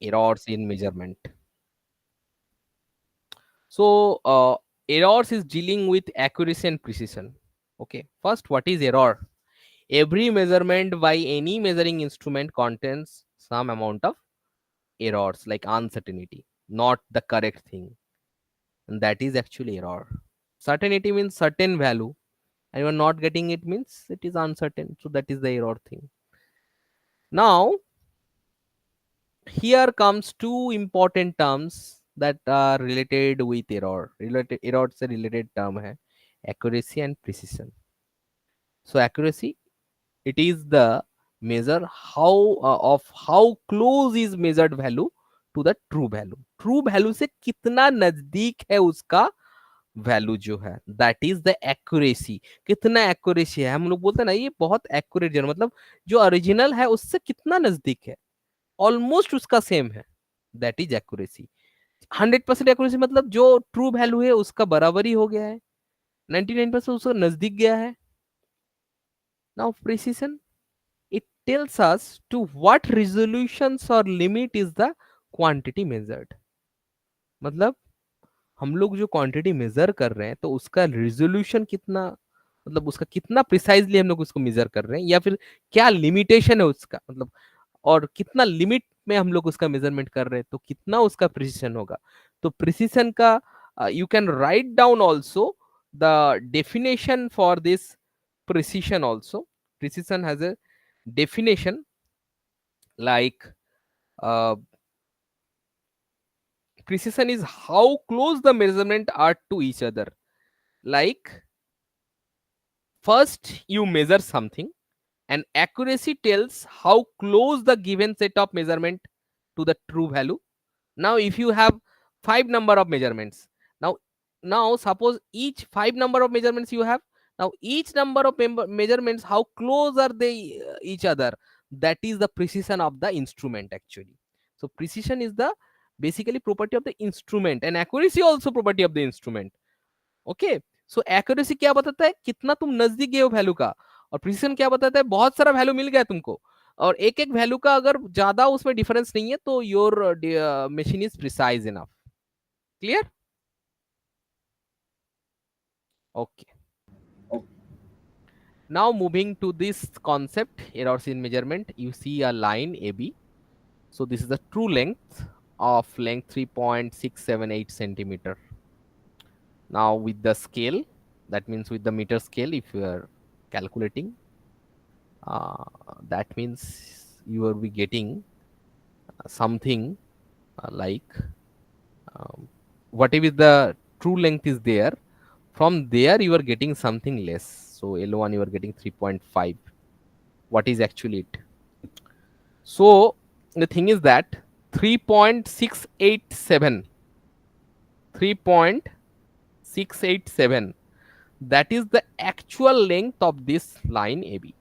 errors in measurement. So errors is dealing with accuracy and precision. Okay, first, what is error? Every measurement by any measuring instrument contains some amount of errors, like uncertainty, not the correct thing, and that is actually error. Certainty means certain value, and you are not getting it means it is uncertain, so that is the error thing. Now here comes two important terms that are related with error. Related error से related term है accuracy and precision. So accuracy, it is the measure how of how close is measured value to the true value. True value से कितना नजदीक है उसका value जो है, that is the accuracy. कितना एक्यूरेसी है, हम लोग बोलते हैं ना ये बहुत एक्यूरेट, मतलब जो ओरिजिनल है उससे कितना नजदीक है, ऑलमोस्ट उसका सेम है, दैट इज एक्यूरेसी. 100% एक्यूरेसी मतलब जो ट्रू वैल्यू है उसका बराबर ही हो गया है, 99% उसका नजदीक गया है. Now precision, it tells us to what resolutions or limit is the quantity measured. मतलब हम लोग जो क्वांटिटी मेजर कर रहे हैं तो उसका रिजोल्यूशन कितना, मतलब उसका कितना प्रिसाइजली हम लोग उसको मेजर कर रहे हैं, या फिर क्या लिमिटेशन है उसका, मतलब और कितना लिमिट में हम लोग उसका मेजरमेंट कर रहे हैं तो कितना उसका प्रिसिशन होगा. तो प्रिसिशन का you can write down also the definition for this precision also. Precision has a definition like uh, precision is how close the measurement are to each other. Like first you measure something and accuracy tells how close the given set of measurement to the true value. Now if you have five number of measurements, now suppose each five number of measurements you have, now each number of measurements how close are they each other, that is the precision of the instrument actually. So precision is the basically property of the instrument, and accuracy also property of the instrument. Okay, so accuracy क्या बताता है, कितना तुम नजदीक गए हो value का, और प्रिसिजन क्या बताता है, बहुत सारा वैल्यू मिल गया तुमको, और एक एक वैल्यू का अगर ज्यादा उसमें डिफरेंस नहीं है तो your machine is precise enough. Clear? Okay, now moving to this concept errors in measurement, you see a line AB. So this is the true length of length 3.678 centimeter. Now with the scale, that means with the meter scale, if you are calculating, uh, that means you will be getting something like whatever the true length is there, from there you are getting something less. So L1 you are getting 3.5. What is actually it? So the thing is that 3.687, 3.687, that is the actual length of this line AB.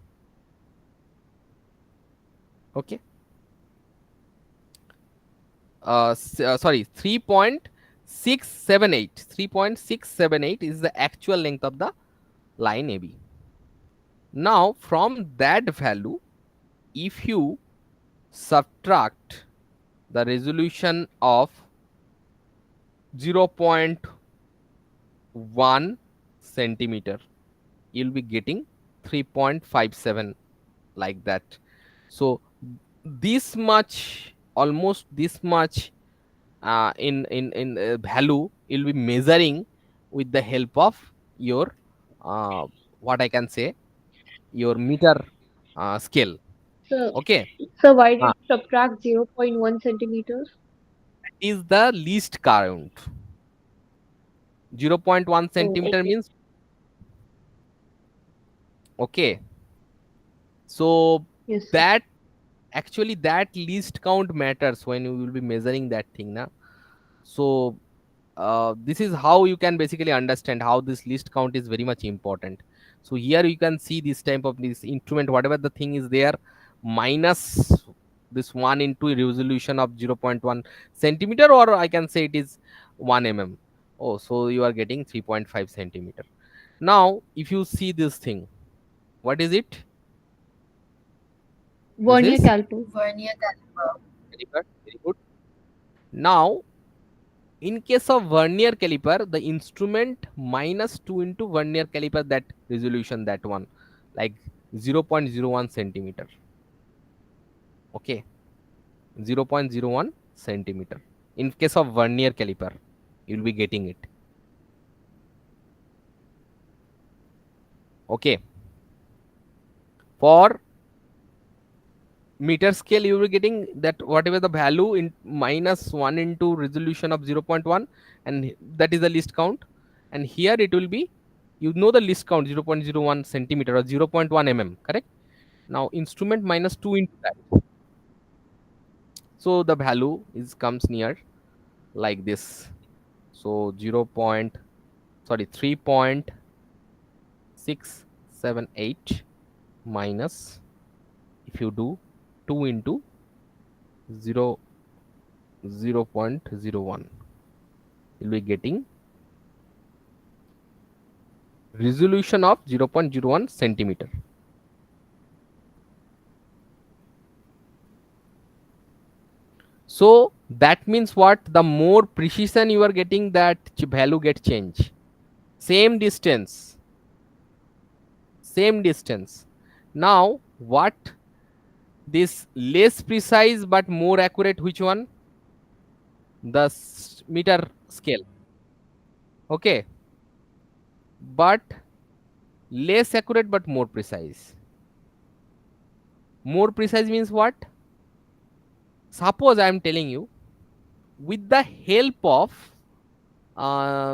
Okay, sorry, 3.678, 3.678 is the actual length of the line AB. Now from that value, if you subtract the resolution of 0.1 centimeter, you'll be getting 3.57, like that. So this much, almost this much in value you'll be measuring with the help of your uh, what I can say, your meter scale. So, Okay, so why did uh, you subtract 0.1 centimeters? is the least count. 0.1 Oh, centimeter okay. means, okay, so Yes, sir. that actually that least count matters when you will be measuring that thing na. So this is how you can basically understand how this least count is very much important. So here you can see this type of this instrument, whatever the thing is there, minus this 1 into resolution of 0.1 centimeter, or I can say it is 1 mm. Oh, so you are getting 3.5 centimeter. Now if you see this thing, what is it? This Vernier is caliper. Vernier caliper. very good, very good. Now, in case of vernier caliper, the instrument minus 2 into vernier caliper, that resolution, that one, like 0.01 centimeter. Okay, 0.01 centimeter. In case of vernier caliper, you'll be getting it. Okay, for meter scale, you will be getting that whatever the value in minus 1 into resolution of 0.1, and that is the least count. And here it will be, you know, the least count 0.01 centimeter or 0.1 mm, correct? Now instrument minus 2 into that, so the value is comes near like this. So 0 point, sorry, 3.678 minus, if you do 2 into 0 0.01, you'll be getting resolution of 0.01 centimeter. So that means what? The more precision you are getting, that value get changed. Same distance, same distance. Now what? This less precise but more accurate, which one? The meter scale. Okay, but less accurate but more precise. More precise means what? Suppose I am telling you, with the help of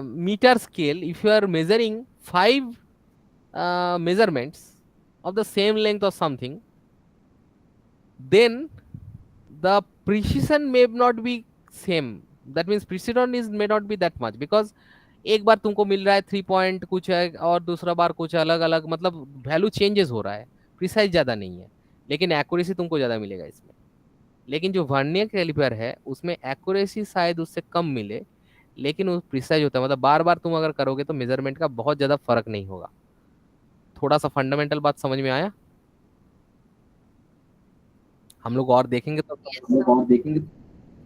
meter scale, if you are measuring 5 measurements of the same length or something, then the precision may not be same. That means precision is may not be that much, because एक बार तुमको मिल रहा है 3 point कुछ है और दूसरा बार कुछ अलग अलग, मतलब वैल्यू चेंजेस हो रहा है, प्रिसाइज ज्यादा नहीं है, लेकिन एक्यूरेसी तुमको ज्यादा मिलेगा इसमें। लेकिन जो वर्नियर कैलिपर है उसमें एक्यूरेसी शायद उससे कम मिले, लेकिन वो प्रिसाइज होता है, मतलब बार बार तुम अगर करोगे तो मेजरमेंट का बहुत ज्यादा फर्क नहीं होगा। थोड़ा सा फंडामेंटल बात समझ में आया? हम लोग और देखेंगे तो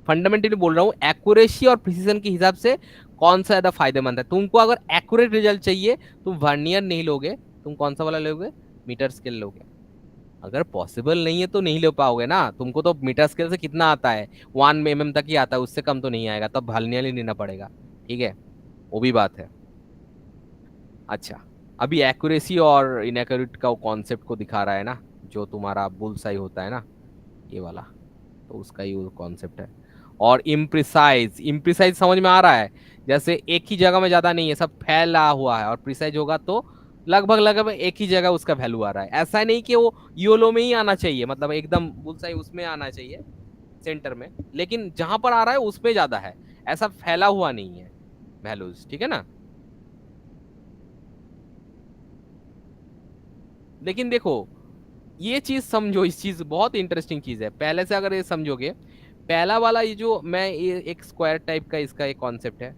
फंडामेंटली बोल रहा हूँ, एक्यूरेसी और प्रिसीजन के हिसाब से कौन सा ज्यादा फायदेमंद है। तुमको अगर एक्यूरेट रिजल्ट चाहिए, तुम वर्नियर नहीं लोगे, तुम कौन सा वाला लोगे? मीटर स्केल लोगे। अगर पॉसिबल नहीं है तो नहीं ले पाओगे ना। तुमको तो मीटर स्केल से कितना आता है? 1 mm तक ही आता है, उससे कम तो नहीं आएगा, तब वर्नियर ही लेना पड़ेगा। ठीक है, वो भी बात है। अच्छा, अभी एक्यूरेसी और इनएक्यूरेट का कॉन्सेप्ट को दिखा रहा है ना, जो तुम्हारा बुल साई होता है ना, ये वाला, तो उसका ही वो कॉन्सेप्ट है। और इम्प्रिसाइज, इम्प्रिसाइज समझ में आ रहा है? जैसे एक ही जगह में ज्यादा नहीं है, सब फैला हुआ है, और प्रिसाइज होगा तो लगभग लगभग एक ही जगह उसका वैल्यू आ रहा है। ऐसा नहीं कि वो योलो में ही आना चाहिए, मतलब एकदम बुलसाई उसमें आना चाहिए सेंटर में, लेकिन जहां पर आ रहा है उसमें ज्यादा है, ऐसा फैला हुआ नहीं है वैल्यूज। ठीक है ना? लेकिन देखो, ये चीज समझो, इस चीज बहुत इंटरेस्टिंग चीज है। पहले से अगर ये समझोगे, पहला वाला ये जो मैं ये एक स्क्वायर टाइप का इसका एक कॉन्सेप्ट है,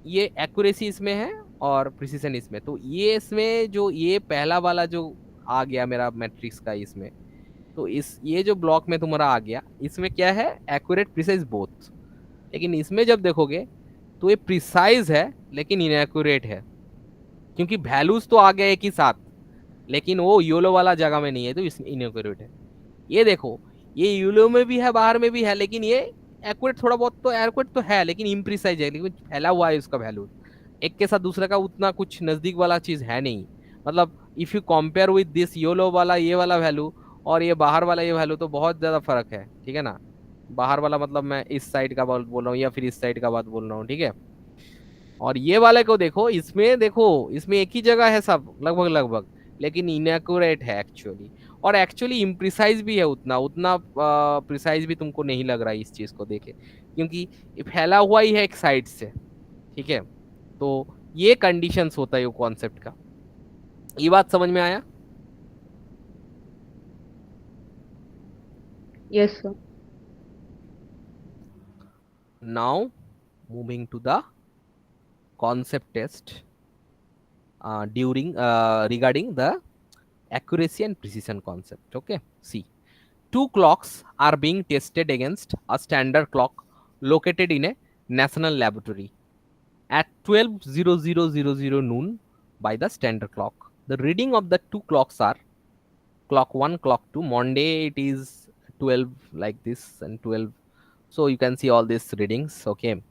ये एक्यूरेसी इसमें है और प्रिसीजन इसमें। तो ये इसमें जो ये पहला वाला जो आ गया मेरा मैट्रिक्स का इसमें, तो इस ये जो ब्लॉक में तुम्हारा आ गया, इसमें क्या है? Accurate precise both. लेकिन इसमें जब देखोगे तो ये प्रिसाइज है लेकिन इनएक्यूरेट है, क्योंकि वैल्यूज तो आ गया एक ही साथ, लेकिन वो योलो वाला जगह में नहीं है, तो इसमें इनएक्यूरेट है। ये देखो, ये यूलो में भी है, बाहर में भी है, लेकिन ये एक्यूरेट थोड़ा बहुत तो एक्यूरेट तो है, लेकिन इम्प्रिसाइज है, लेकिन फैला हुआ है उसका वैल्यू। एक के साथ दूसरे का उतना कुछ नजदीक वाला चीज है नहीं। मतलब if you compare with this YOLO वाला ये वाला वैल्यू और ये बाहर वाला ये वैल्यू, तो बहुत ज्यादा फर्क है। ठीक है ना? बाहर वाला मतलब मैं इस साइड का बात बोल रहा हूँ या फिर इस साइड का बात बोल रहा हूँ। ठीक है? और ये वाले को देखो, इसमें देखो, इसमें एक ही जगह है सब लगभग लगभग, लेकिन इनएक्यूरेट है एक्चुअली। और एक्चुअली इम्प्रिसाइज भी है, उतना उतना प्रिसाइज भी तुमको नहीं लग रहा है इस चीज को देखे, क्योंकि ये फैला हुआ ही है एक साइड से। ठीक है? तो ये कंडीशंस होता है वो कॉन्सेप्ट का। ये बात समझ में आया? Yes, sir. Now moving to the concept test during regarding the accuracy and precision concept. Okay, see, two clocks are being tested against a standard clock located in a national laboratory at 12:00:00 noon by the standard clock. The reading of the two clocks are clock 1, clock 2. Monday it is 12 like this and 12. So you can see all these readings. Okay.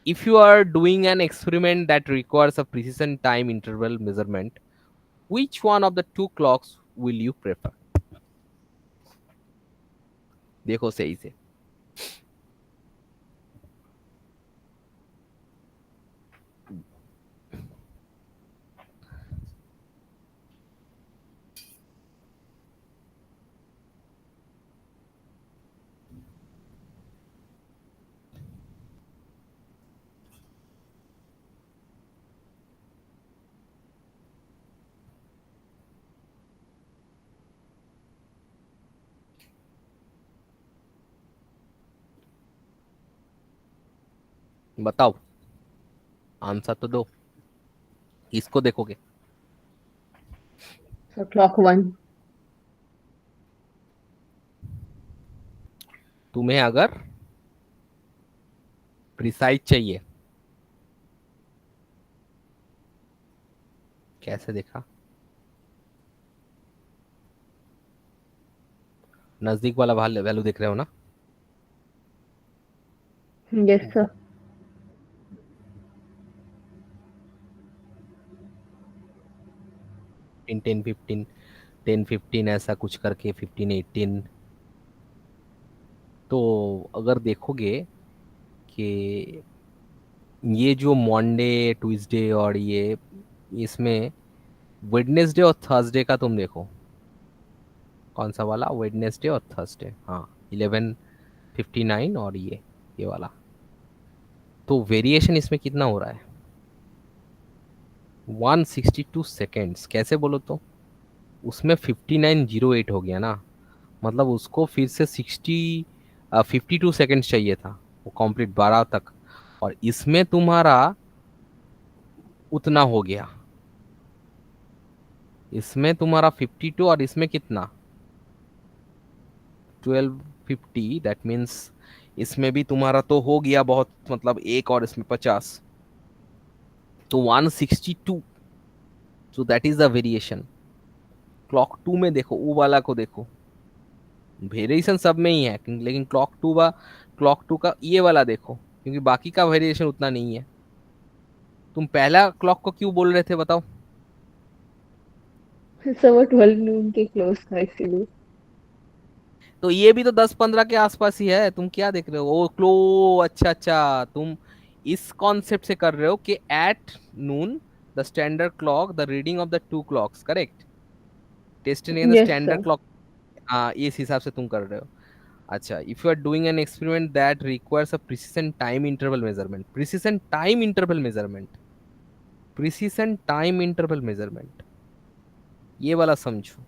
If you are doing an experiment that requires a precision time interval measurement, which one of the two clocks will you prefer? देखो सही से बताओ, answer तो दो, किसको देखोगे? So clock 1. तुम्हें अगर प्रिसाइज चाहिए, कैसे देखा? नजदीक वाला वैल्यू देख रहे हो ना? Yes, sir. 10 15 10 15 ऐसा कुछ करके 15 18। तो अगर देखोगे कि ये जो मंडे ट्यूसडे और ये इसमें वेडनेसडे और थर्सडे का तुम देखो, कौन सा वाला, वेडनेसडे और थर्सडे, हाँ 11:59 और ये वाला, तो वेरिएशन इसमें कितना हो रहा है? 162 सेकेंड्स। कैसे बोलो तो, उसमें 5908 हो गया ना, मतलब उसको फिर से 52 सेकेंड्स चाहिए था वो कंप्लीट 12 तक, और इसमें तुम्हारा उतना हो गया, इसमें तुम्हारा 52 और इसमें कितना 1250, दैट मीन्स इसमें भी तुम्हारा तो हो गया बहुत, मतलब एक और इसमें 50, तो 162। सो that is the variation. Clock 2 में देखो, वो वाला को देखो, वेरिएशन सब में ही है, लेकिन क्लॉक टू का ये वाला देखो, क्योंकि बाकी का वेरिएशन उतना नहीं है। तुम पहला क्लॉक को क्यों बोल रहे थे बताओ? So वो 12 noon के close था इसीलिए. तो ये भी तो 10-15 के आसपास ही है, तुम क्या देख रहे हो? ओ क्लो, अच्छा अच्छा, तुम इस कॉन्सेप्ट से कर रहे हो कि at noon the standard clock the reading of the two clocks, correct, testing the Yes, standard sir. Clock. हाँ, इस हिसाब से तुम कर रहे हो। अच्छा, if you are doing an experiment that requires a precision time interval measurement, precision time interval measurement, ये वाला समझो।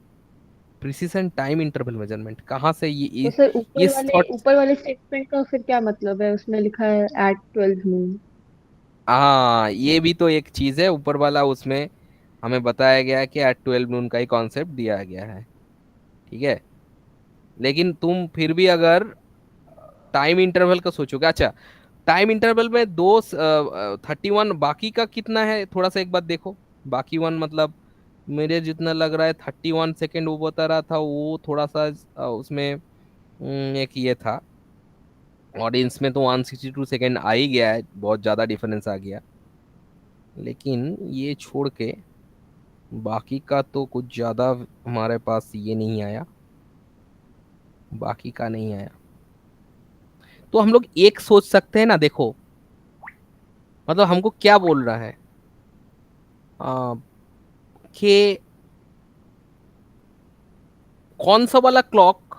प्रिसिशन टाइम इंटरवल मेजरमेंट कहाँ से तो सर ये थॉट। ऊपर वाले स्टेटमेंट का फिर क्या मतलब है? उसमें लिखा है at 12 noon. हाँ, ये भी तो एक चीज है ऊपर वाला, उसमें हमें बताया गया है कि एट 12 नून का ही कॉन्सेप्ट दिया गया है, ठीक है। लेकिन तुम फिर भी अगर टाइम इंटरवल का सोचोगे, अच्छा, टाइम इंटरवल में 31, बाकी का कितना है थोड़ा सा एक बार देखो। बाकी वन मतलब मेरे जितना लग रहा है 31 सेकेंड वो बता रहा था, वो थोड़ा सा उसमें एक ये था, ऑडियंस में तो 162 सेकेंड आ ही गया है, बहुत ज़्यादा डिफरेंस आ गया। लेकिन ये छोड़ के बाकी का तो कुछ ज़्यादा हमारे पास ये नहीं आया, बाकी का नहीं आया। तो हम लोग एक सोच सकते हैं ना, देखो, मतलब हमको क्या बोल रहा है आ, कि कौन सा वाला क्लॉक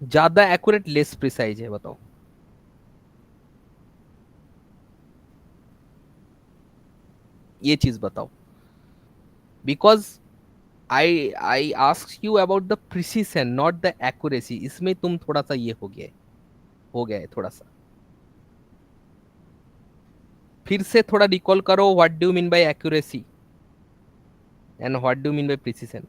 ज़्यादा एक्यूरेट लेस प्रिसाइज है, बताओ? ये चीज़ बताओ, because I ask you about the precision not the accuracy, इसमें तुम थोड़ा सा ये हो गया है थोड़ा सा। फिर से थोड़ा रिकॉल करो, what do mean by accuracy and what do mean by precision.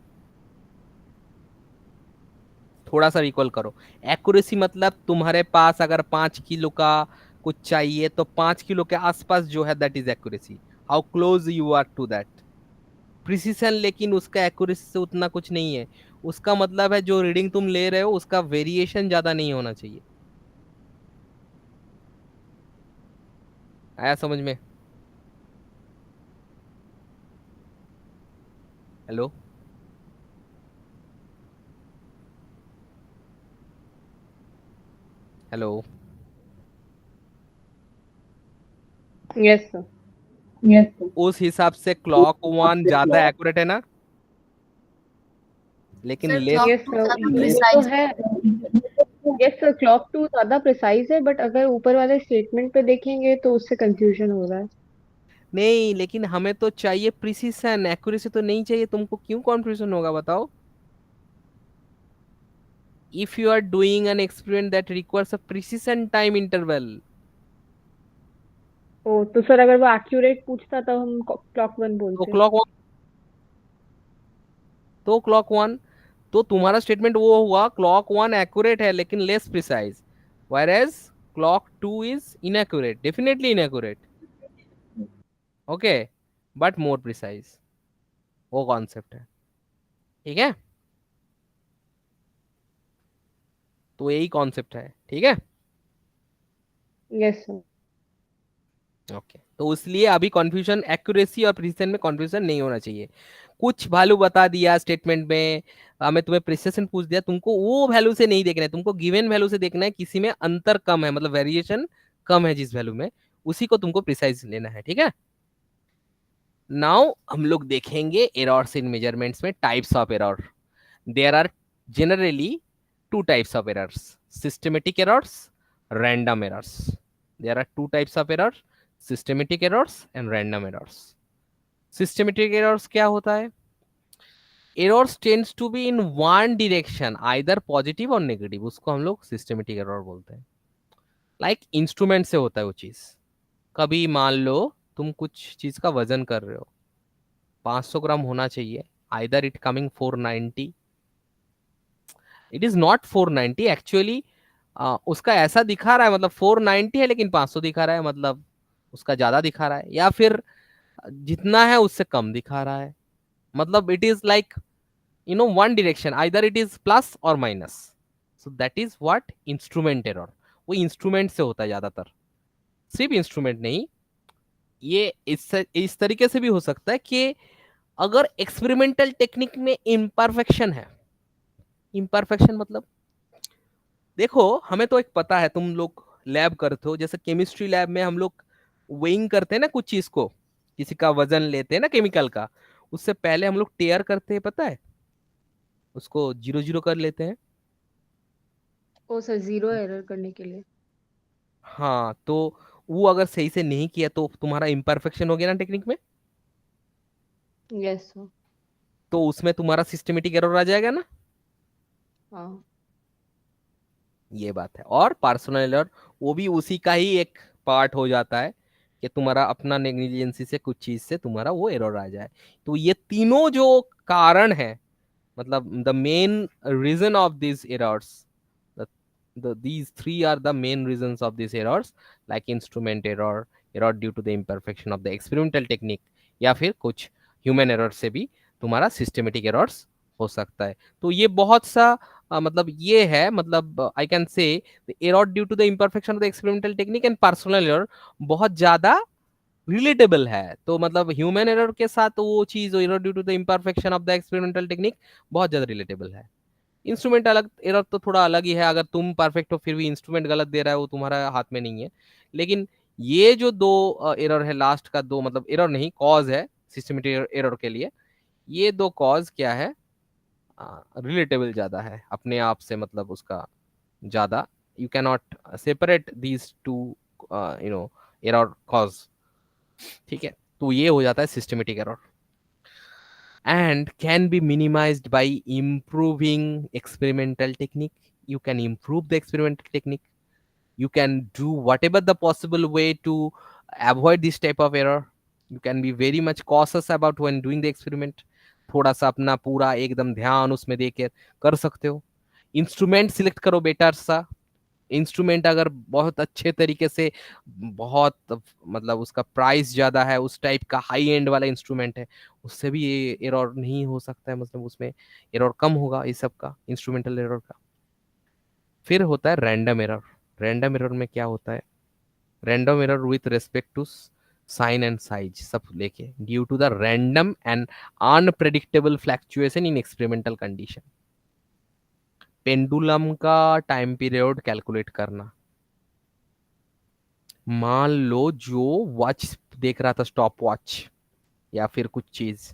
थोड़ा सा रिकॉल करो। एक्यूरेसी मतलब तुम्हारे पास अगर 5 किलो का कुछ चाहिए तो 5 किलो के आसपास जो है that is accuracy, how close you are to that. Precision लेकिन उसका एक्यूरेसी से उतना कुछ नहीं है। उसका मतलब है जो रीडिंग तुम ले रहे हो उसका वेरिएशन ज्यादा नहीं होना चाहिए। आया समझ में? Hello? Hello? Yes sir. Yes sir. उस हिसाब से क्लॉक वन ज्यादा एक्यूरेट है ना, लेकिन sir less. Clock yes 2 sir, ज्यादा ये तो प्रिसाइज। है। यस सर, क्लॉक 2 ज्यादा प्रिसाइज है, बट अगर ऊपर वाले स्टेटमेंट पे देखेंगे तो उससे कंफ्यूजन हो रहा है। नहीं, लेकिन हमें तो चाहिए प्रिसीशन, एक्यूरेसी तो नहीं चाहिए। तुमको क्यों कॉन्फ्यूजन होगा बताओ? If you are doing an experiment that requires a precision time interval, ओ तो सर, अगर वो एक्यूरेट पूछता तो हम क्लॉक 1 तो बोलते। क्लॉक तो क्लॉक वन, तो तुम्हारा स्टेटमेंट वो हुआ क्लॉक वन एक्यूरेट है लेकिन less precise, whereas clock two is inaccurate, definitely inaccurate, okay, but more precise. वो कॉन्सेप्ट है, ठीक है? तो यही कॉन्सेप्ट है, ठीक है? Yes sir. ओके, तो इसलिए अभी कंफ्यूजन एक्यूरेसी और प्रिसिशन में कंफ्यूजन नहीं होना चाहिए। कुछ वैल्यू बता दिया स्टेटमेंट में, हमें तुम्हें प्रिसिशन पूछ दिया, तुमको वो वैल्यू से नहीं देखना है, तुमको गिवन वैल्यू से देखना है किसी में अंतर कम है, मतलब वेरिएशन कम है जिस वैल्यू में, उसी को तुमको प्रिसाइज लेना है, ठीक है? नाउ हम लोग देखेंगे एरर्स इन मेजरमेंट्स में, types of error. There are generally two types of errors: systematic errors, random errors. There are two types of errors: systematic errors and random errors. Systematic errors क्या होता है? Errors tends to be in one direction, either positive or negative, उसको हम लोग systematic error बोलते हैं। Like instrument से होता है वो चीज। कभी मान लो तुम कुछ चीज का वजन कर रहे हो, 500 ग्राम होना चाहिए, either it coming 490, it is not 490 actually. उसका ऐसा दिखा रहा है, मतलब 490 है लेकिन 500 दिखा रहा है, मतलब उसका ज्यादा दिखा रहा है, या फिर जितना है उससे कम दिखा रहा है। मतलब it is like one direction, either it is plus और minus. So that is what instrument error. वो इंस्ट्रूमेंट से होता है ज्यादातर, सिर्फ इंस्ट्रूमेंट नहीं, ये इस तरीके से भी हो सकता है कि अगर एक्सपेरिमेंटल टेक्निक में इम्परफेक्शन है। इम्परफेक्शन मतलब देखो, हमें तो एक पता है, तुम लोग लैब करते हो, जैसे केमिस्ट्री लैब में हम लोग वेइंग करते हैं ना कुछ चीज को, किसी का वजन लेते हैं ना केमिकल का, उससे पहले हम लोग टेयर करते हैं, पता है? उसको जीरो जीरो कर लेते हैं। ओ सर, जीरो एरर करने के लिए। हाँ, तो वो अगर सही से नहीं किया तो तुम्हारा इम्परफेक्शन हो गया ना टेक्निक में, यस सर। तो उसमें तुम्हारा सिस्टमेटिक एरर आ जाएगा ना। हाँ। ये बात है। और पर्सनल एरर वो भी उसी का ही एक पार्ट हो जाता है कि तुम्हारा अपना नेग्लिजेंसी से कुछ चीज से तुम्हारा वो एरर आ जाए। तो ये तीनों जो कारण है, मतलब the main reason of this errors, these three are the main reasons of these errors, like instrument error, error due to the imperfection of the experimental technique, या फिर कुछ ह्यूमन एरर से भी तुम्हारा सिस्टमेटिक एरर्स हो सकता है। तो ये बहुत सा मतलब ये है, मतलब I can say error due to the imperfection of the experimental technique and personal error बहुत ज्यादा रिलेटेबल है। तो मतलब ह्यूमन एरर के साथ वो चीज error due to the imperfection of the experimental technique बहुत ज्यादा रिलेटेबल है। इंस्ट्रूमेंट अलग, एरर तो थोड़ा अलग ही है, अगर तुम परफेक्ट हो फिर भी इंस्ट्रूमेंट गलत दे रहा है, वो तुम्हारा हाथ में नहीं है। लेकिन ये जो दो एरर है, लास्ट का दो, मतलब एरर नहीं कॉज है सिस्टमेटिक एरर के लिए, ये दो कॉज क्या है, रिलेटेबल ज्यादा है अपने आप से, मतलब उसका ज्यादा, you can not separate these two error cause, ठीक है? तो ये हो जाता है systematic error, and can be minimized by improving experimental technique. You can improve the experimental technique, you can do whatever the possible way to avoid this type of error. You can be very much cautious about when doing the experiment, थोड़ा सा अपना पूरा एकदम ध्यान उसमें देकर कर सकते हो। इंस्ट्रूमेंट सिलेक्ट करो बेटर सा। इंस्ट्रूमेंट अगर बहुत अच्छे तरीके से, बहुत मतलब उसका प्राइस ज्यादा है, उस टाइप का हाई एंड वाला इंस्ट्रूमेंट है, उससे भी ये एरर नहीं हो सकता है, मतलब उसमें एरर कम होगा इस सब का, इंस्ट्रूमेंटल एरर का। फिर होता है रैंडम एरर। रैंडम एरर में क्या होता है? Random error with respect to sign and size सब लेके, due to the random and unpredictable fluctuation in experimental condition. Pendulum का टाइम पीरियड कैलकुलेट करना। मान लो जो वॉच देख रहा था, स्टॉप वॉच या फिर कुछ चीज,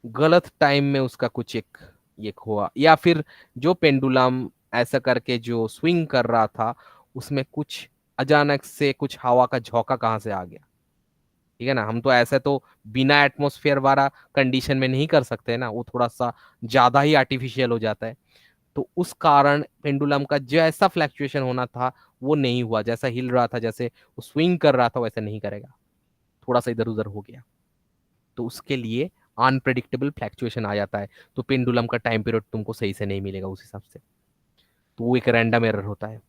गलत टाइम में उसका कुछ एक हुआ, या फिर जो पेंडुलम ऐसा करके जो स्विंग कर रहा था, उसमें कुछ अचानक से कुछ हवा का झोंका कहाँ से आ गया। ठीक है ना, हम तो ऐसे तो बिना एटमोस्फेयर वाला कंडीशन में नहीं कर सकते ना, वो थोड़ा सा ज्यादा ही आर्टिफिशियल हो जाता है। तो उस कारण पेंडुलम का जैसा फ्लैक्चुएशन होना था वो नहीं हुआ, जैसा हिल रहा था, जैसे वो स्विंग कर रहा था वैसा नहीं करेगा, थोड़ा सा इधर उधर हो गया, तो उसके लिए अनप्रेडिक्टेबल फ्लैक्चुएशन आ जाता है। तो पेंडुलम का टाइम पीरियड तुमको सही से नहीं मिलेगा उस हिसाब से, तो वो एक रैंडम एरर होता है।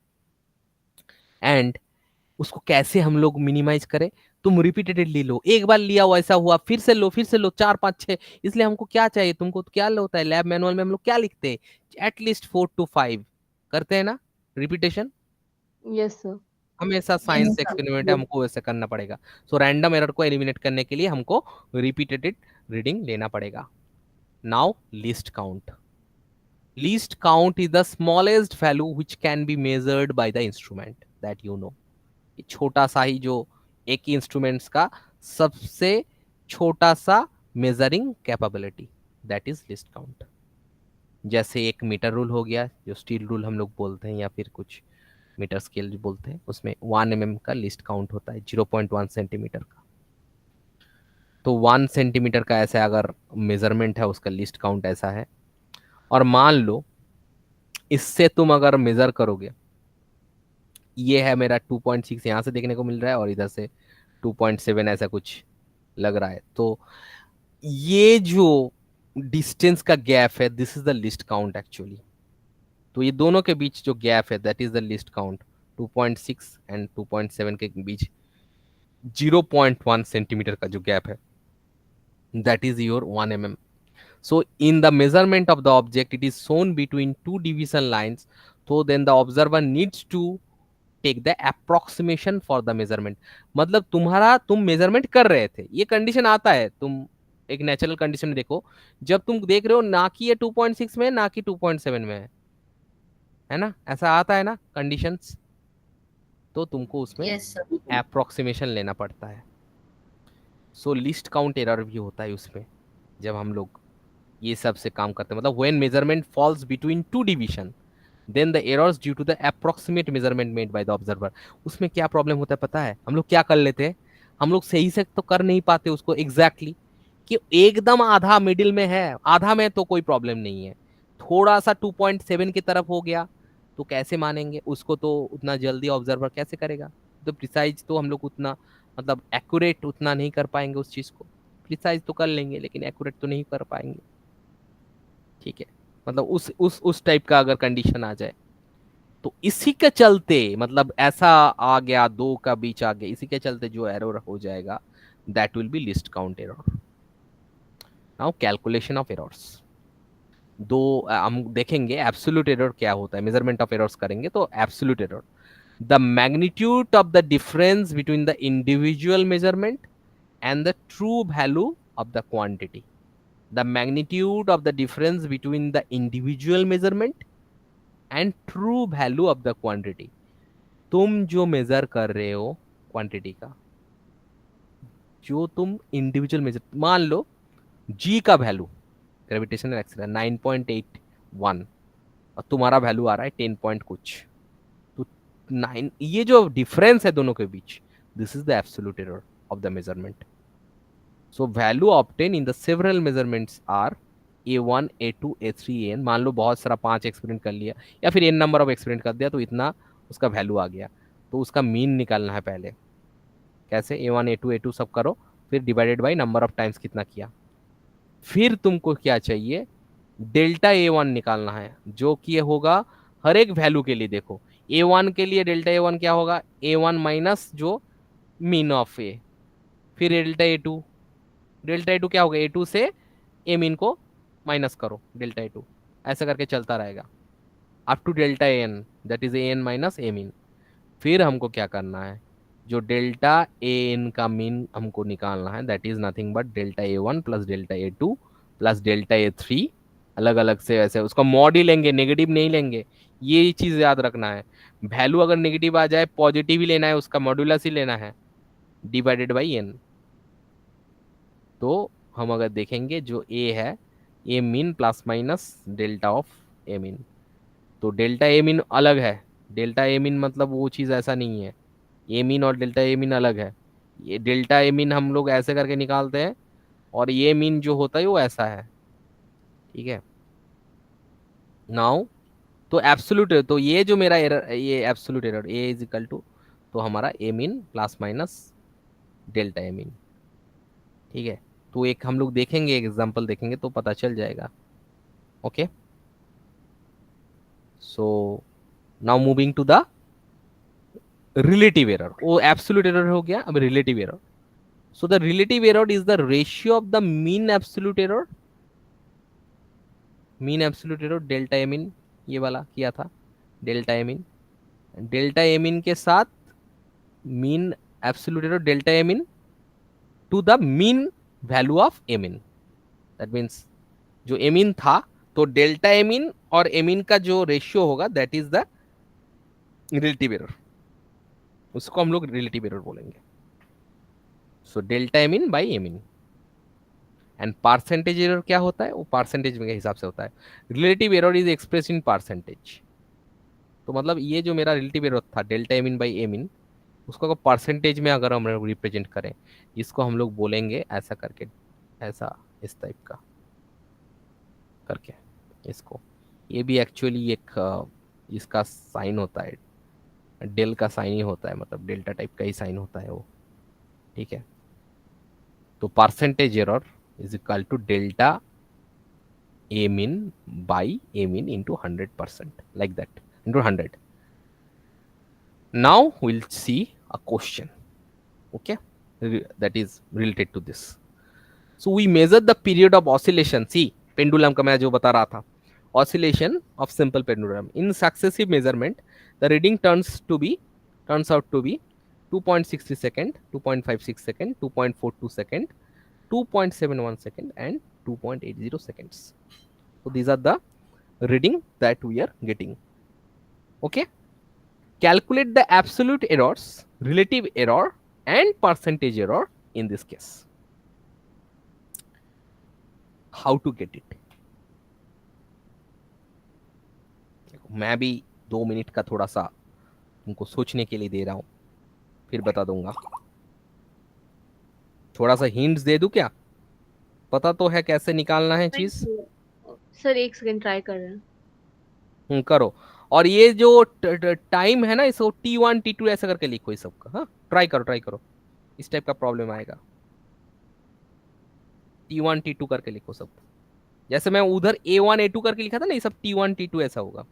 एंड उसको कैसे हम लोग मिनिमाइज करें? तुम रिपीटेडली लो, एक बार लिया वैसा हुआ, फिर से लो, चार पांच छह। इसलिए हमको क्या चाहिए, तुमको तो क्या होता है लैब मैनुअल में हम लोग क्या लिखते हैं, एटलीस्ट 4 to 5 करते हैं ना रिपीटेशन। Yes sir. हमेशा यस साइंस एक्सपेरिमेंट है, हमको वैसे करना पड़ेगा। सो रैंडम एरर को एलिमिनेट करने के लिए हमको रिपीटेड रीडिंग लेना पड़ेगा। Now list count. Least count is the smallest value which can be measured by the instrument that you know. ये छोटा सा ही जो एक इंस्ट्रूमेंट्स का सबसे छोटा सा measuring capability, that is list count. जैसे एक मीटर रूल हो गया, जो स्टील रूल हम लोग बोलते हैं, या फिर कुछ मीटर स्केल जो बोलते हैं, उसमें 1 mm का लिस्ट काउंट होता है, 0.1 सेंटीमीटर का। तो 1 सेंटीमीटर का ऐसा अगर मेजरमेंट है, उसका लिस्ट काउंट ऐसा है। और मान लो इससे तुम अगर मेजर करोगे, ये है मेरा 2.6 यहाँ से देखने को मिल रहा है, और इधर से 2.7 ऐसा कुछ लग रहा है, तो ये जो डिस्टेंस का गैप है, this is the list count actually. तो ये दोनों के बीच जो गैप है, that is the list count. 2.6 and 2.7 के बीच 0.1 सेंटीमीटर का जो गैप है, that is your 1 mm। So in the measurement of the object, it is shown between two division lines. So then the observer needs to take the approximation for the measurement। मतलब तुम measurement कर रहे थे, ये condition आता है, तुम एक नेचुरल कंडीशन में देखो, जब तुम देख रहे हो ना कि ये 2.6 में है, ना कि 2.7 में है ना, ऐसा आता है ना कंडीशंस, तो तुमको उसमें यस सर। अप्रोक्सीमेशन लेना पड़ता है। सो लिस्ट काउंट एरर भी होता है उसमें, जब हम लोग ये सब से काम करते हैं, मतलब when measurement falls between two division, then the errors due to the approximate measurement made by the observer. उसमें क्या प्रॉब्लम होता है पता है, हम लोग क्या कर लेते हैं, हम लोग सही से तो कर नहीं पाते उसको एग्जैक्टली exactly, कि एकदम आधा मिडिल में है, आधा में तो कोई प्रॉब्लम नहीं है, थोड़ा सा 2.7 की तरफ हो गया, तो कैसे मानेंगे उसको, तो उतना जल्दी ऑब्जर्वर कैसे करेगा। तो प्रिसाइज तो हम लोग उतना, मतलब एक्यूरेट उतना नहीं कर पाएंगे उस चीज को। प्रिसाइज तो कर लेंगे लेकिन एक्यूरेट तो नहीं कर पाएंगे। ठीक है, मतलब उस टाइप का अगर कंडीशन आ जाए, तो इसी के चलते, मतलब ऐसा आ गया, दो का बीच आ गया, इसी के चलते जो एरर हो जाएगा, that will be list count error. Now calculation of errors. दो हम देखेंगे एब्सोल्यूट एरर क्या होता है, मेजरमेंट ऑफ एरर्स करेंगे तो absolute error, the magnitude of the difference between the individual measurement and the true value of the quantity. The magnitude of the difference between the individual measurement and true value of the quantity। तुम जो major कर रहे हो quantity का, जो तुम individual major, मान लो जी का वैल्यू, ग्रेविटेशनल एक्सेलरेशन 9.81, और तुम्हारा वैल्यू आ रहा है 10 पॉइंट कुछ, तो 9, ये जो डिफरेंस है दोनों के बीच, this is the absolute error of the measurement. So value obtain in the several measurements are A1 A2 A3 AN। मान लो बहुत सारा 5 एक्सपेरिमेंट कर लिया, या फिर n नंबर ऑफ एक्सपेरिमेंट कर दिया, तो इतना उसका वैल्यू आ गया, तो उसका मीन निकालना है पहले। कैसे? A1 A2 A2 सब करो, फिर divided by number of times कितना किया। फिर तुमको क्या चाहिए, डेल्टा ए वन निकालना है, जो कि ये होगा हर एक वैल्यू के लिए। देखो ए वन के लिए डेल्टा ए वन क्या होगा, ए वन माइनस जो मीन ऑफ ए, फिर डेल्टा ए टू क्या होगा, ए टू से ए मीन को माइनस करो डेल्टा ए टू, ऐसा करके चलता रहेगा up to delta A n, that is a n minus a mean. फिर हमको क्या करना है, जो डेल्टा ए एन का मीन हमको निकालना है, that is nothing but delta a one plus delta a two plus delta A three. अलग अलग से ऐसे उसका मॉड ही लेंगे, नेगेटिव नहीं लेंगे, ये चीज याद रखना है। वैल्यू अगर नेगेटिव आ जाए पॉजिटिव ही लेना है, उसका मॉड्यूलस ही लेना है, डिवाइडेड बाई एन। तो हम अगर देखेंगे जो ए है, a mean plus minus delta of a mean, तो डेल्टा ए मीन अलग है। डेल्टा ए मीन मतलब वो चीज़ ऐसा नहीं है, ए मीन और डेल्टा ए मीन अलग है। ये डेल्टा ए मीन हम लोग ऐसे करके निकालते हैं, और ये मीन जो होता है वो ऐसा है, ठीक है। नाउ तो एब्सोल्यूट, तो ये जो मेरा एरर, ये absolute error a is equal to, तो हमारा a mean plus minus delta a mean, ठीक है। तो एक हम लोग देखेंगे, एग्जांपल देखेंगे तो पता चल जाएगा। Okay, so now moving to the relative error. वो एब्सोल्यूट एरर हो गया, अब relative error. So the relative error is the ratio of the mean absolute error, mean absolute error delta a min, ये वाला किया था डेल्टा एमिन, डेल्टा एमिन के साथ mean absolute error delta a min to the mean value of a min. That means जो a min था, तो delta amine और एमिन का जो रेशियो होगा that is the relative error, उसको हम लोग रिलेटिव एरर बोलेंगे। So delta a min by a min. And percentage error क्या होता है, वो परसेंटेज के हिसाब से होता है। Relative error is express in percentage. तो मतलब ये जो मेरा रिलेटिव एरर था डेल्टा एमिन बाई एमिन, उसको अगर परसेंटेज में अगर हम लोग रिप्रेजेंट करें, इसको हम लोग बोलेंगे ऐसा करके, ऐसा इस टाइप का करके इसको। ये भी एक्चुअली एक इसका साइन होता है, डेल का साइन ही होता है, मतलब डेल्टा टाइप का ही साइन होता है वो, ठीक है। तो percentage error is equal to delta a min by a min into 100%, like that, into 100. Now we'll see a question, okay, that is related to this. So we measure the period of oscillation, see pendulum का मैं जो बता रहा था, oscillation of simple pendulum in successive measurement, the reading turns out to be 2.60 second, 2.56 second, 2.42 second, 2.71 second and 2.80 seconds. So these are the reading that we are getting. Okay, calculate the absolute errors, relative error and percentage error in this case. How to get it? मैं भी 2 minute का थोड़ा सा तुमको सोचने के लिए दे रहा हूं, फिर बता दूंगा। थोड़ा सा हिंट्स दे दूं क्या, पता तो है कैसे निकालना है चीज। नहीं सर, एक सेकंड ट्राई कर रहे हैं। करो। और ये जो टाइम है ना, इसको T1 T2 ऐसा करके लिखो इस सबका। हाँ, ट्राई करो ट्राई करो, इस टाइप का प्रॉब्लम आएगा। T1 T2 करके लिखो सब, जैसे मैं उधर A1 A2 करके लिखा था ना, ये सब T1 T2 ऐसा होगा।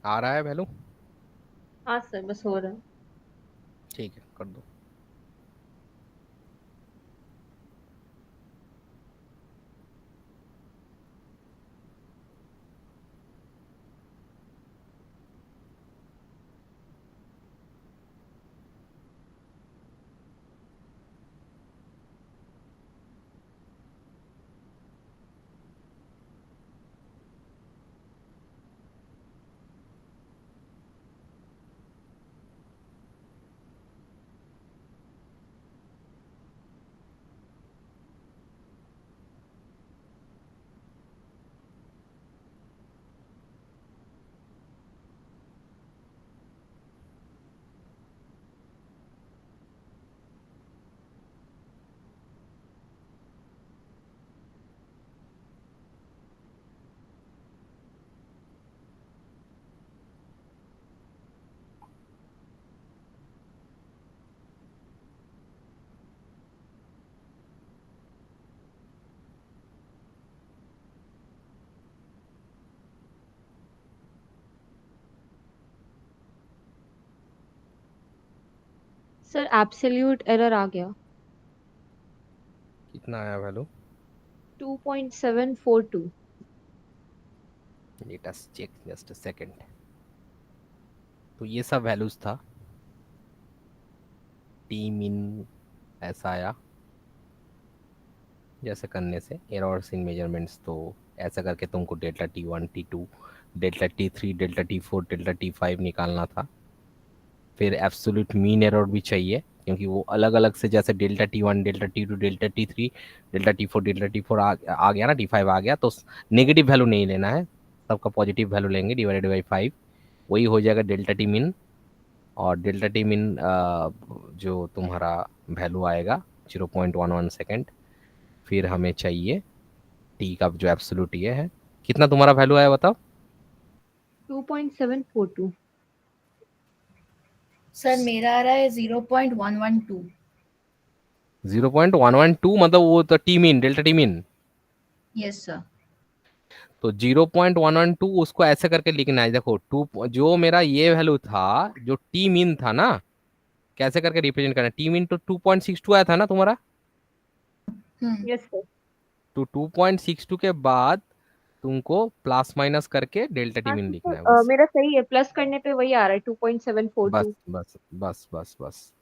आ रहा है वैल्यू? हाँ सर, बस हो रहा है। ठीक है, कर दो। सर एब्सोल्यूट एरर आ गया। कितना आया value? 2.742। Let us check just a second. तो ये सब वैल्यूज था। टी मीन ऐसा आया, जैसे करने से एरर्स इन मेजरमेंट्स, तो ऐसा करके तुमको delta T1 T2 delta T3 delta T4 delta T5 निकालना था। फिर एब्सोल्यूट मीन एरर भी चाहिए, क्योंकि वो अलग अलग से, जैसे delta T1 delta T2 delta T3 delta T4 delta T4 आ गया ना, T5 आ गया, तो नेगेटिव वैल्यू नहीं लेना है, सबका पॉजिटिव वैल्यू लेंगे डिवाइडेड बाई 5। वही हो जाएगा डेल्टा टी मिन। और डेल्टा टी मिन जो तुम्हारा वैल्यू आएगा 0.11 सेकेंड। फिर हमें चाहिए टी का जो एब्सोल्यूट ये है। कितना तुम्हारा वैल्यू आया बताओ? 2.742। सर मेरा आ रहा है 0.112। 0.112 मतलब वो तो T mean, delta T mean. Yes sir. तो 0.112 उसको ऐसे करके लिखना है, देखो टू, जो मेरा ये वैल्यू था, जो टी मीन था ना, कैसे करके रिप्रेजेंट करना है, टी मीन तो 2.62 आया था ना तुम्हारा। हम्म। Yes sir. तो 2.62 के बाद तुमको प्लस माइनस करके डेल्टा टी हाँ मीन तो लिखना है सर बस। मेरा सही है, प्लस करने पे वही आ रहा है बस 2.742। बस बस बस बस।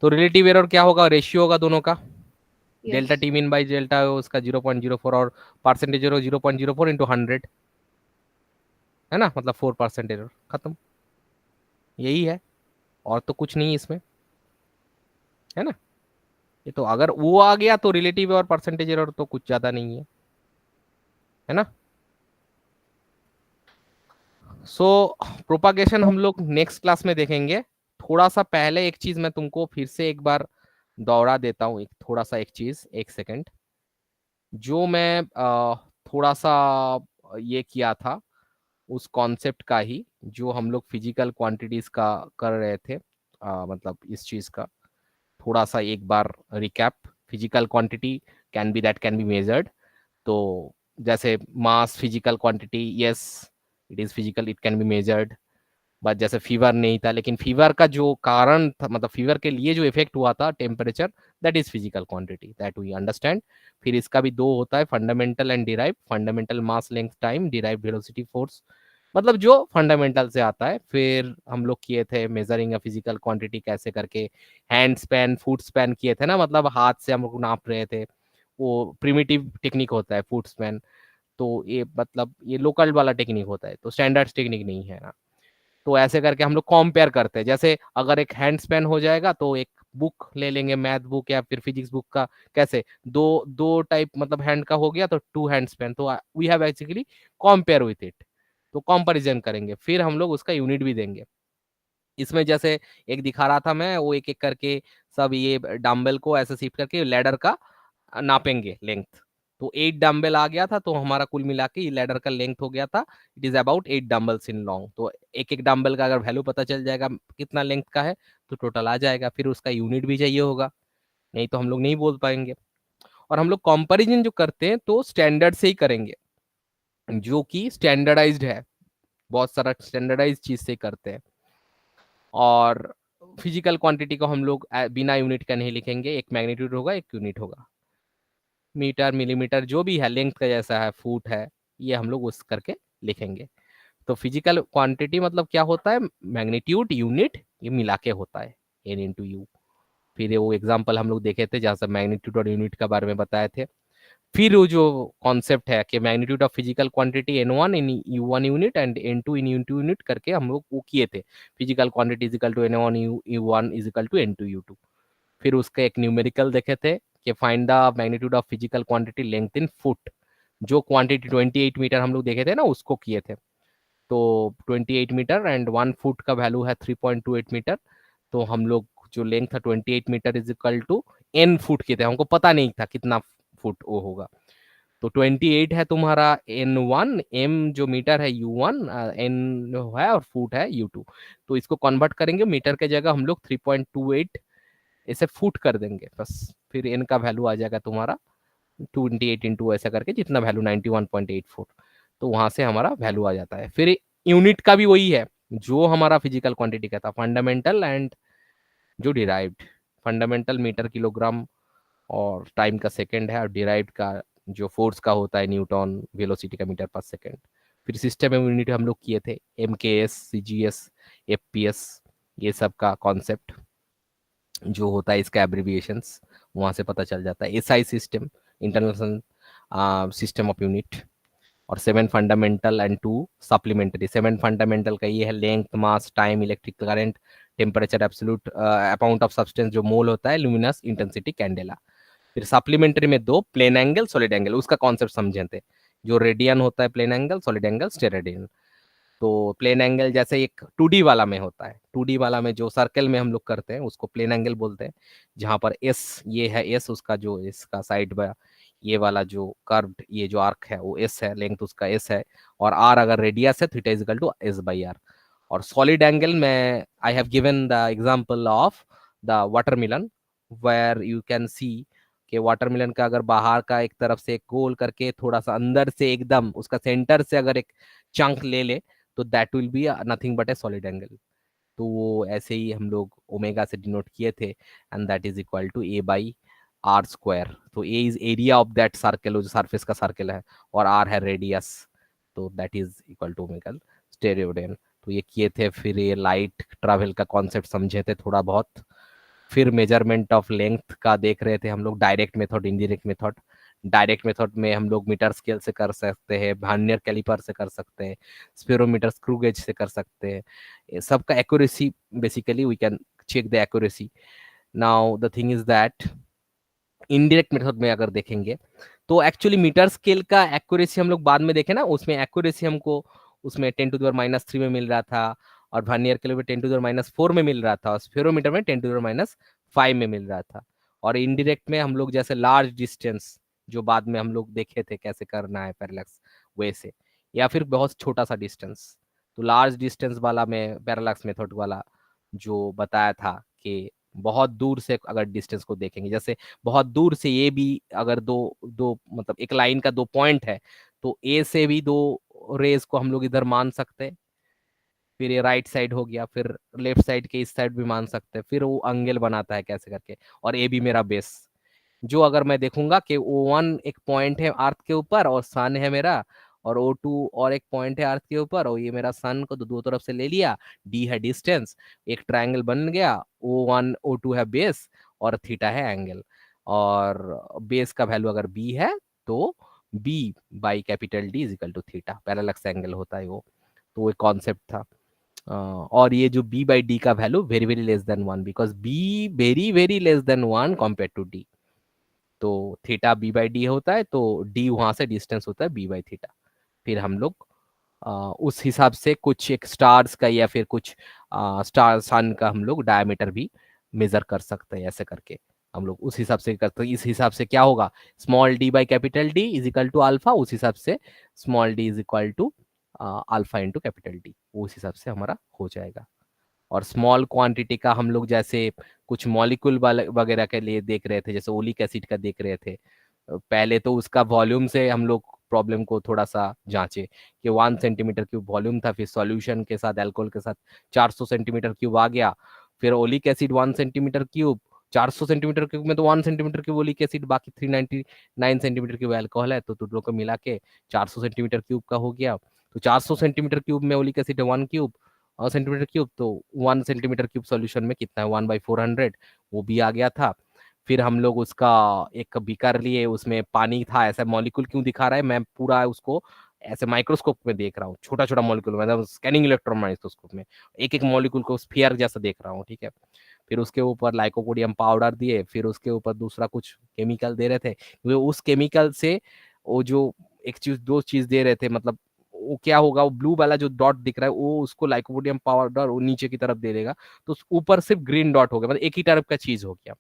तो रिलेटिव एरर क्या होगा? रेशियो होगा दोनों का, yes. Delta T mean by delta उसका 0.04, और परसेंटेज एरर 0.04 इंटू 100, है ना, मतलब 4% एरर, खत्म। यही है, और तो कुछ नहीं इसमें, है ना। ये तो अगर वो आ गया तो रिलेटिव और परसेंटेज एरर तो कुछ ज्यादा नहीं है ना। सो प्रोपागेशन हम लोग नेक्स्ट क्लास में देखेंगे। थोड़ा सा पहले एक चीज मैं तुमको फिर से एक बार दोहरा देता हूँ, एक थोड़ा सा एक चीज, एक सेकंड। जो मैं थोड़ा सा ये किया था, उस कॉन्सेप्ट का ही, जो हम लोग फिजिकल क्वांटिटीज का कर रहे थे, मतलब इस चीज का थोड़ा सा एक बार recap. Physical quantity can be, that can be measured. तो जैसे mass physical quantity, yes it is physical, it can be measured. But जैसे फीवर नहीं था, लेकिन फीवर का जो कारण था, मतलब फीवर के लिए जो इफेक्ट हुआ था temperature, that is physical quantity, that we understand. फिर इसका भी दो होता है, fundamental and derive. Fundamental mass length time, derive velocity force, मतलब जो फंडामेंटल से आता है। फिर हम लोग किए थे मेजरिंग अ फिजिकल क्वांटिटी कैसे करके, हैंड स्पैन फुट स्पैन किए थे ना, मतलब हाथ से हम लोग नाप रहे थे, वो प्रिमिटिव टेक्निक होता है फुट स्पैन। तो ये मतलब ये लोकल वाला टेक्निक होता है, तो स्टैंडर्ड टेक्निक नहीं है ना। तो ऐसे करके हम लोग कंपेयर करते हैं, जैसे अगर एक हैंड स्पेन हो जाएगा तो एक बुक ले लेंगे, मैथ बुक या फिर फिजिक्स बुक का, कैसे दो दो टाइप, मतलब हैंड का हो गया तो टू हैंड स्पेन, तो we have actually compare with it. तो कंपैरिजन करेंगे, फिर हम लोग उसका यूनिट भी देंगे। इसमें जैसे एक दिखा रहा था मैं, वो एक एक करके सब ये डंबल को ऐसे शिफ्ट करके लैडर का नापेंगे लेंथ। तो 8 डंबल आ गया था, तो हमारा कुल मिला के ये लैडर का लेंथ हो गया था, it is about 8 dumbbells in long. तो एक एक डंबल का अगर वैल्यू पता चल जाएगा कितना लेंथ का है, तो टोटल आ जाएगा। फिर उसका यूनिट भी चाहिए होगा, नहीं तो हम लोग नहीं बोल पाएंगे। और हम लोग कंपैरिजन जो करते हैं तो स्टैंडर्ड से ही करेंगे, जो कि स्टैंडर्डाइज्ड है। बहुत सारा स्टैंडर्डाइज चीज से करते हैं। और फिजिकल क्वांटिटी को हम लोग बिना यूनिट का नहीं लिखेंगे, एक मैग्नीट्यूड होगा एक यूनिट होगा, मीटर मिलीमीटर जो भी है, लेंथ का जैसा है, फुट है, ये हम लोग उस करके लिखेंगे। तो फिजिकल क्वांटिटी मतलब क्या होता है, मैग्नीट्यूड यूनिट ये मिला के होता है, एन इंटू यू। फिर वो एग्जाम्पल हम लोग देखे थे जहाँ से मैग्नीट्यूड और यूनिट के बारे में बताए थे। फिर वो जो कॉन्सेप्ट है कि magnitude of physical quantity N1 in U1 unit and N2 in U2 unit करके हम लोग वो किए थे, physical quantity equal to N1 U1 equal to N2 U2। फिर उसका एक न्यूमेरिकल देखे थे कि find the magnitude of physical quantity length in foot, जो क्वांटिटी 28 मीटर हम लोग देखे थे ना उसको किए थे। तो 28 मीटर एंड 1 फुट का वैल्यू है 3.28 मीटर। तो हम लोग जो लेंथ था 28 metre is equal to n foot के थे, हमको पता नहीं था कितना फुट वो होगा। तो 28 है तुम्हारा N1, M जो मीटर है U1, N है और फुट है U2। तो इसको कन्वर्ट करेंगे मीटर के जगह हम लोग 3.28 इसे फुट कर देंगे बस। फिर N का वैल्यू आ जाएगा तुम्हारा 28 इंटू ऐसा करके जितना वैल्यू 91.84। तो वहां से हमारा वैल्यू आ जाता है। फिर यूनिट का भी वही है जो हमारा फिजिकल क्वांटिटी का था, फंडामेंटल एंड जो डिराइव्ड। फंडामेंटल मीटर किलोग्राम और टाइम का सेकंड है, और डिराइव्ड का जो फोर्स का होता है न्यूटन, वेलोसिटी का मीटर पर सेकंड। फिर सिस्टम यूनिट हम लोग किए थे MKS, CGS, FPS, ये सब का कॉन्सेप्ट जो होता है इसका एब्रिविएशंस वहां से पता चल जाता है। SI system, international system of unit. और 7 फंडामेंटल एंड 2 सप्लीमेंट्री। 7 फंडामेंटल का ये है length, mass, time, electric current, temperature, absolute amount of substance जो मोल होता है, लुमिनस, इंटेंसिटी, कैंडेला। फिर सप्लीमेंट्री में 2 प्लेन एंगल, सॉलिड एंगल, उसका कॉन्सेप्ट समझे थे, जो रेडियन होता है plane angle, solid angle, steradian. तो प्लेन एंगल जैसे एक 2D वाला में होता है, 2D वाला में जो सर्कल में हम लोग करते हैं उसको प्लेन एंगल बोलते हैं, जहां पर एस ये है, एस उसका जो इसका साइड में ये वाला जो कर्व्ड ये जो आर्क है वो एस है, लेंथ उसका एस है, और आर अगर रेडियस है theta is equal to s by r. और सॉलिड एंगल में I have given the example of the watermelon, where you can see कि वाटरमेलन का अगर बाहर का एक तरफ से एक गोल करके थोड़ा सा अंदर से एकदम उसका सेंटर से अगर एक चंक ले ले तो that will be nothing but A solid angle. तो वो ऐसे ही हम लोग ओमेगा से डिनोट किए थे, and that is equal to a by r square. तो a is area of that circle, जो सरफेस का सर्कल है, और आर है रेडियस, तो that is equal to omega steradian. तो ये किए थे। फिर ये लाइट ट्रैवल का कॉन्सेप्ट समझे थे थोड़ा बहुत। फिर मेजरमेंट ऑफ लेंथ का देख रहे थे हम लोग, direct method, indirect method. Direct method में हम लोग मीटर स्केल से कर सकते हैं, वर्नियर कैलिपर से कर सकते हैं, स्पेरोमीटर, स्क्रू गेज से कर सकते हैं। ये सबका accuracy basically we can check the accuracy. Now the thing is that indirect method में अगर देखेंगे तो एक्चुअली मीटर स्केल का एक्यूरेसी हम लोग बाद में देखे ना, उसमें एक्यूरेसी हमको उसमें 10⁻³ में मिल रहा था, और वर्नियर कैलिपर 10⁻⁴ में मिल रहा था, और स्फेरोमीटर में 10⁻⁵ में मिल रहा था। और इनडायरेक्ट में हम लोग जैसे लार्ज डिस्टेंस जो बाद में हम लोग देखे थे कैसे करना है पैरेलैक्स वैसे, या फिर बहुत छोटा सा डिस्टेंस, तो लार्ज डिस्टेंस वाला में पैरेलैक्स मेथड वाला जो बताया था कि बहुत दूर से अगर डिस्टेंस को देखेंगे, जैसे बहुत दूर से ये भी अगर दो दो मतलब एक लाइन का 2 पॉइंट है, तो ए से भी 2 रेज को हम लोग इधर मान सकते हैं। फिर ये राइट साइड हो गया, फिर लेफ्ट साइड के इस साइड भी मान सकते हैं, फिर वो एंगल बनाता है कैसे करके। और ए भी मेरा बेस, जो अगर मैं देखूंगा कि O1 एक पॉइंट है अर्थ के ऊपर और सन है मेरा, और O2 और एक पॉइंट है अर्थ के ऊपर और ये मेरा सन को दो तरफ से ले लिया, डी है डिस्टेंस, एक ट्रायंगल बन गया, O1 O2 है बेस और थीटा है एंगल। और बेस का वैल्यू अगर बी है तो b by capital d is equal to theta, parallax angle होता है वो। तो एक कॉन्सेप्ट था। और ये जो बी बाई डी का value very very less than 1, because b very very less than 1 compare to d. तो थीटा बी बाई डी होता है, तो डी वहां से डिस्टेंस होता है बी बाई थीटा। फिर हम लोग उस हिसाब से कुछ एक स्टार्स का या फिर कुछ स्टार सन का हम लोग डायमीटर भी मेजर कर सकते हैं, ऐसे करके हम लोग उस हिसाब से करते हैं। इस हिसाब से क्या होगा, small d by capital d is equal to alpha, उस हिसाब से small d is equal to alpha into capital d, उस हिसाब से हमारा हो जाएगा। और स्मॉल क्वांटिटी का हम लोग जैसे कुछ मॉलिक्यूल वगैरह के लिए देख रहे थे, जैसे ओलिक एसिड का देख रहे थे, पहले तो उसका वॉल्यूम से हम लोग प्रॉब्लम को थोड़ा सा जांचे कि 1 सेंटीमीटर क्यूब वॉल्यूम था, फिर सॉल्यूशन के साथ अल्कोहल के साथ 400 सेंटीमीटर क्यूब आ गया, फिर oleic acid 1 centimetre cube, 400 centimetre cube में तो 1 सेंटीमीटर क्यूब ओलिक एसिड, बाकी 399 सेंटीमीटर क्यूब अल्कोहल है, तो दोनों को मिला के 400 सेंटीमीटर क्यूब का हो गया। तो 400 सेंटीमीटर क्यूब में ओलिक एसिड है 1 क्यूब सेंटीमीटर क्यूब, तो 1 सेंटीमीटर क्यूब सॉल्यूशन में कितना है 1/400, वो भी आ गया था। फिर हम लोग उसका एक बीकर लिए, उसमें पानी था, ऐसा मॉलिक्यूल क्यों दिखा रहा है, मैं पूरा उसको ऐसे माइक्रोस्कोप में देख रहा हूँ, छोटा छोटा मॉलिक्यूल, मतलब स्कैनिंग इलेक्ट्रॉन माइक्रोस्कोप में एक एक मॉलिक्यूल को स्फीयर जैसा देख रहा हूँ, ठीक है। फिर उसके ऊपर लाइकोपोडियम पाउडर दिए, फिर उसके ऊपर दूसरा कुछ केमिकल दे रहे थे, वो उस केमिकल से वो जो एक चीज दो चीज दे रहे थे, मतलब वो क्या होगा, वो ब्लू वाला जो डॉट दिख रहा है वो उसको लाइकोपोडियम पाउडर वो नीचे की तरफ दे देगा, तो ऊपर सिर्फ ग्रीन डॉट हो गया, मतलब एक ही टाइप का चीज हो गया।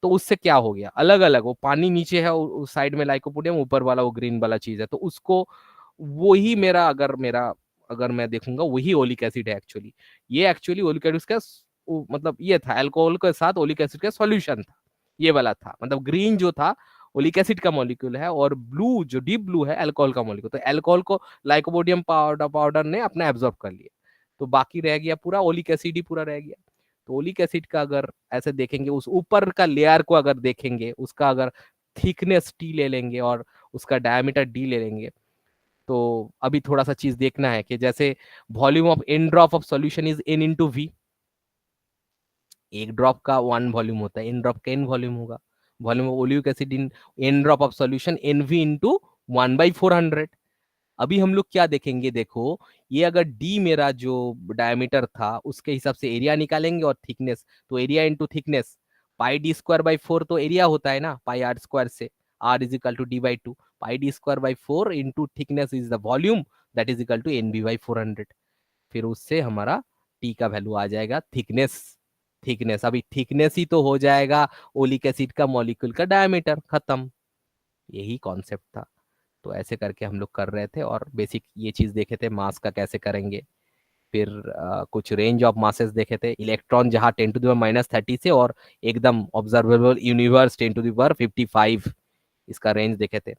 तो उससे क्या हो गया, अलग अलग, वो पानी नीचे है, उस साइड में लाइकोपोडियम, ऊपर वाला वो ग्रीन वाला चीज है, तो उसको वही मेरा अगर मैं देखूंगा वही ओलिक एसिड है एक्चुअली। ये एक्चुअली ओलिक एसिड का मतलब ये था, अल्कोहल के साथ ओलिक एसिड का सॉल्यूशन था, ये वाला था, मतलब ग्रीन जो था ओलिक एसिड का मॉलिक्यूल है, और ब्लू जो डीप ब्लू है अल्कोहल का मॉलिक्यूल, तो अल्कोहल को लाइकोपोडियम पाउडर ने अपना एब्जॉर्ब कर लिया, तो बाकी रह गया पूरा ओलिक एसिड ही पूरा रह गया। तो ओलिक एसिड का अगर ऐसे देखेंगे, उस ऊपर का लेयर को अगर देखेंगे, उसका अगर थिकनेस टी ले लेंगे और उसका डायमीटर डी ले लेंगे, तो अभी थोड़ा सा चीज देखना है कि जैसे volume of N drop of solution is N into V, एक ड्रॉप का 1 वॉल्यूम होता है, एन ड्रॉप का एन वॉल्यूम होगा, volume of oleic acid in N drop of solution N V into 1/400। अभी हम लोग क्या देखेंगे, देखो ये अगर डी मेरा जो डायमीटर था उसके हिसाब से एरिया निकालेंगे और थिकनेस, तो area into thickness, pi d square by 4 तो एरिया होता है ना, पाई आर स्क्वायर से, आर इज इक्वल टू डी/2, pi d square by 4 into thickness is the volume, that is equal to n b by 400। फिर उससे हमारा T का वैल्यू आ जाएगा थिकनेस, थिकनेस अभी थिकनेस ही तो हो जाएगा ओलिक एसिड का मॉलिक्यूल का डायमीटर, खत्म, यही कॉन्सेप्ट था। तो ऐसे करके हम लोग कर रहे थे, और बेसिक ये चीज देखे थे मास का कैसे करेंगे, फिर कुछ रेंज ऑफ मासेस देखे थे, इलेक्ट्रॉन जहाँ 10⁻³ से और एकदम ऑब्जर्वेबल यूनिवर्स 10⁻55, इसका रेंज देखे थे।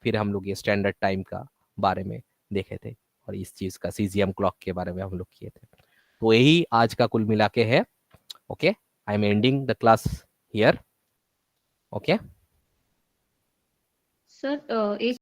फिर हम लोग ये स्टैंडर्ड टाइम का बारे में देखे थे, और इस चीज का सीजियम क्लॉक के बारे में हम लोग किए थे। तो यही आज का कुल मिला के है। Okay, I am ending the class here. Okay sir एक